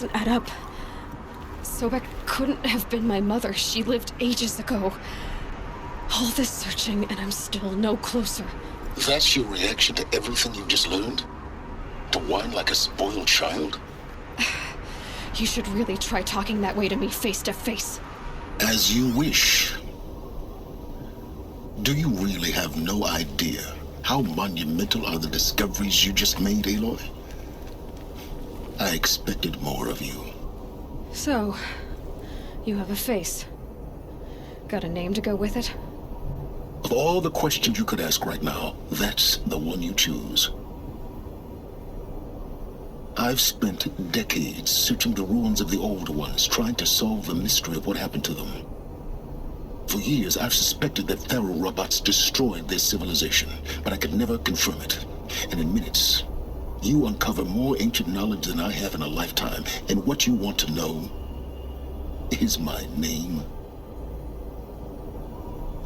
doesn't add up. Sobek couldn't have been my mother. She lived ages ago. All this searching, and I'm still no closer. That's your reaction to everything you've just learned? To whine like a spoiled child? You should really try talking that way to me face to face. As you wish. Do you really have no idea how monumental are the discoveries you just made, Aloy? I expected more of you. So, you have a face. Got a name to go with it? Of all the questions you could ask right now, that's the one you choose. I've spent decades searching the ruins of the older ones, trying to solve the mystery of what happened to them. For years, I've suspected that Faro robots destroyed their civilization, but I could never confirm it. And in minutes, you uncover more ancient knowledge than I have in a lifetime, and what you want to know is my name.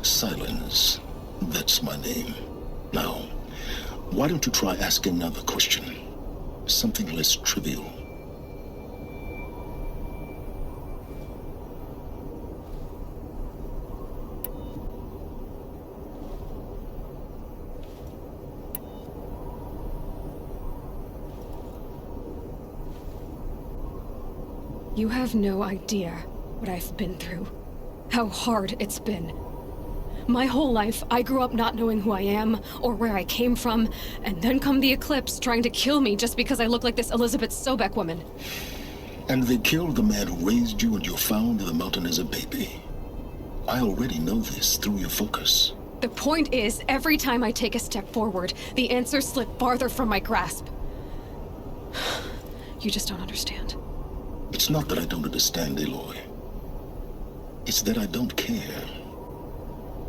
Silence. That's my name. Now, why don't you try asking another question? Something less trivial. You have no idea what I've been through. How hard it's been. My whole life, I grew up not knowing who I am, or where I came from, and then come the Eclipse trying to kill me just because I look like this Elizabeth Sobek woman. And they killed the man who raised you and you found in the mountain as a baby. I already know this through your focus. The point is, every time I take a step forward, the answers slip farther from my grasp. You just don't understand. It's not that I don't understand, Aloy. It's that I don't care.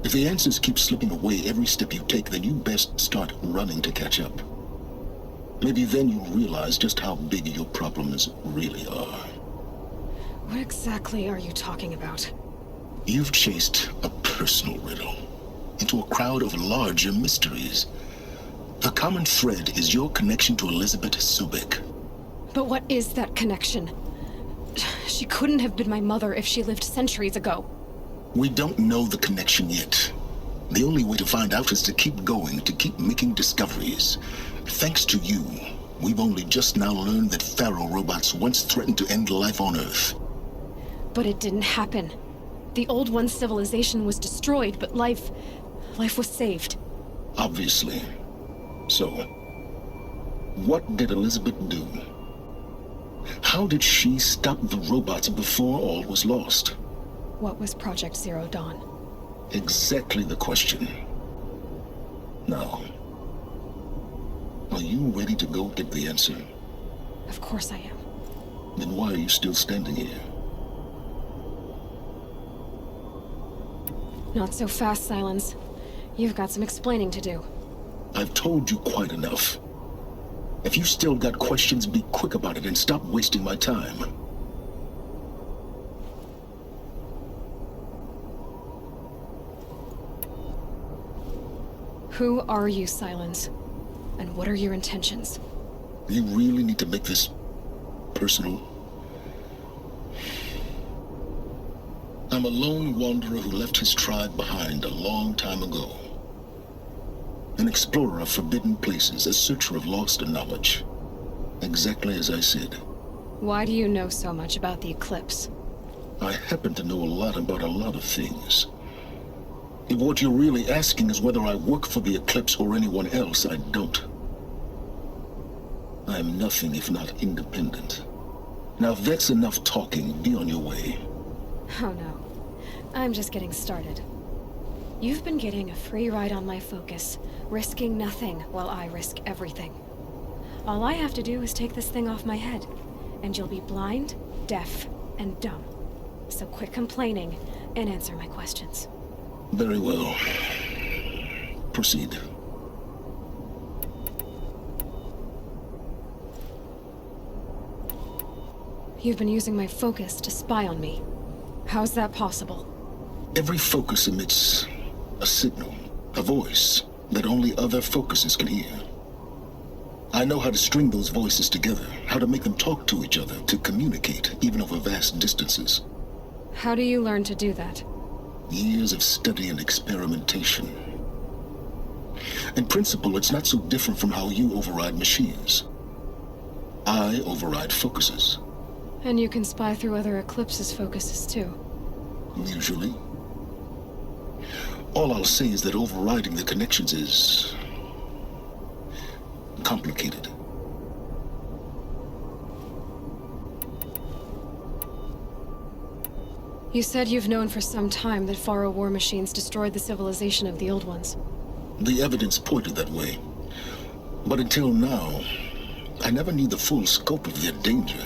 If the answers keep slipping away every step you take, then you best start running to catch up. Maybe then you'll realize just how big your problems really are. What exactly are you talking about? You've chased a personal riddle into a crowd of larger mysteries. The common thread is your connection to Elizabeth Sobek. But what is that connection? She couldn't have been my mother if she lived centuries ago. We don't know the connection yet. The only way to find out is to keep going, to keep making discoveries. Thanks to you, we've only just now learned that Faro robots once threatened to end life on Earth. But it didn't happen. The Old One's civilization was destroyed, but life was saved. Obviously. So, what did Elizabeth do? How did she stop the robots before all was lost? What was Project Zero Dawn? Exactly the question. Now, are you ready to go get the answer? Of course I am. Then why are you still standing here? Not so fast, Silence. You've got some explaining to do. I've told you quite enough. If you still got questions, be quick about it and stop wasting my time. Who are you, Silence? And what are your intentions? You really need to make this personal? I'm a lone wanderer who left his tribe behind a long time ago. An explorer of forbidden places, a searcher of lost knowledge. Exactly as I said. Why do you know so much about the Eclipse? I happen to know a lot about a lot of things. If what you're really asking is whether I work for the Eclipse or anyone else, I don't. I'm nothing if not independent. Now if that's enough talking, be on your way. Oh no. I'm just getting started. You've been getting a free ride on my focus, risking nothing while I risk everything. All I have to do is take this thing off my head, and you'll be blind, deaf, and dumb. So quit complaining and answer my questions. Very well. Proceed. You've been using my focus to spy on me. How's that possible? Every focus emits a signal, a voice that only other focuses can hear. I know how to string those voices together, how to make them talk to each other, to communicate, even over vast distances. How do you learn to do that? Years of study and experimentation. In principle, it's not so different from how you override machines. I override focuses. And you can spy through other Eclipse's focuses too. Usually. All I'll say is that overriding the connections is complicated. You said you've known for some time that Faro war machines destroyed the civilization of the Old Ones. The evidence pointed that way. But until now, I never knew the full scope of their danger.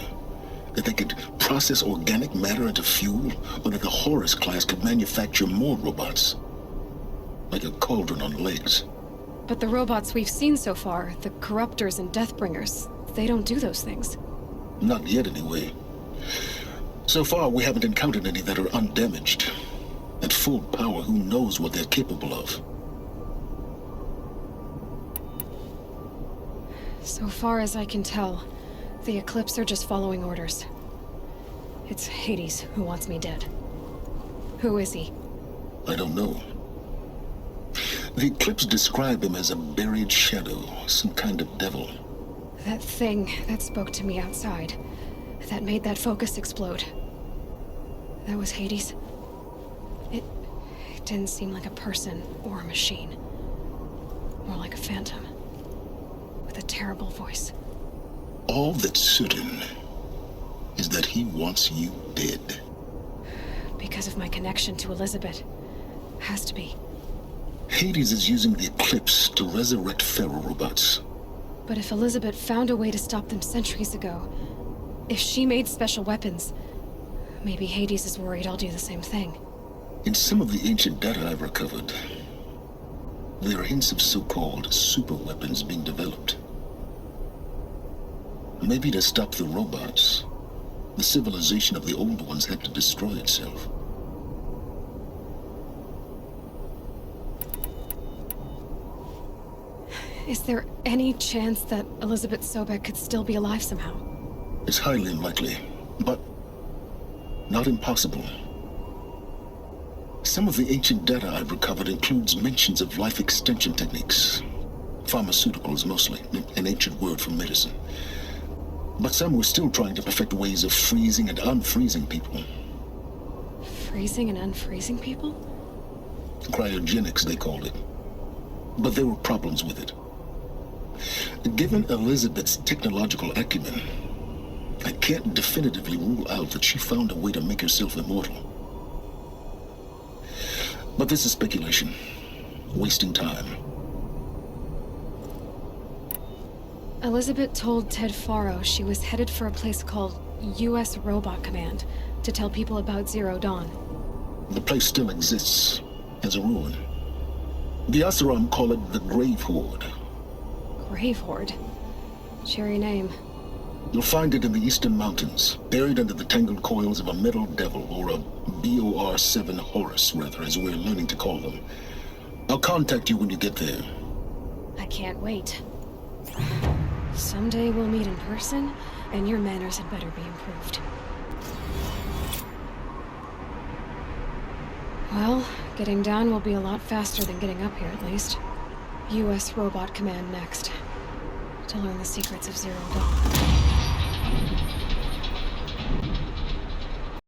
That they could process organic matter into fuel, or that the Horus class could manufacture more robots. Like a cauldron on legs. But the robots we've seen so far, the Corruptors and Deathbringers, they don't do those things. Not yet, anyway. So far, we haven't encountered any that are undamaged. At full power, who knows what they're capable of? So far as I can tell, the Eclipse are just following orders. It's Hades who wants me dead. Who is he? I don't know. The Eclipse describe him as a buried shadow, some kind of devil. That thing that spoke to me outside, that made that focus explode. That was Hades. It didn't seem like a person or a machine. More like a phantom. With a terrible voice. All that's certain is that he wants you dead. Because of my connection to Elizabeth. Has to be. Hades is using the Eclipse to resurrect Faro robots. But if Elizabeth found a way to stop them centuries ago, if she made special weapons, maybe Hades is worried I'll do the same thing. In some of the ancient data I've recovered, there are hints of so-called super weapons being developed. Maybe to stop the robots, the civilization of the old ones had to destroy itself. Is there any chance that Elizabeth Sobek could still be alive somehow? It's highly unlikely, but not impossible. Some of the ancient data I've recovered includes mentions of life extension techniques. Pharmaceuticals, mostly, an ancient word for medicine. But some were still trying to perfect ways of freezing and unfreezing people. Freezing and unfreezing people? Cryogenics, they called it. But there were problems with it. Given Elizabeth's technological acumen, I can't definitively rule out that she found a way to make herself immortal. But this is speculation. Wasting time. Elizabeth told Ted Faro she was headed for a place called U.S. Robot Command to tell people about Zero Dawn. The place still exists, as a ruin. The Oseram call it the Grave Horde. Grave Horde? Cheery name. You'll find it in the Eastern Mountains, buried under the tangled coils of a metal devil, or a BOR-7 Horus, rather, as we're learning to call them. I'll contact you when you get there. I can't wait. Someday we'll meet in person, and your manners had better be improved. Well, getting down will be a lot faster than getting up here, at least. U.S. Robot Command next. To learn the secrets of Zero Dawn.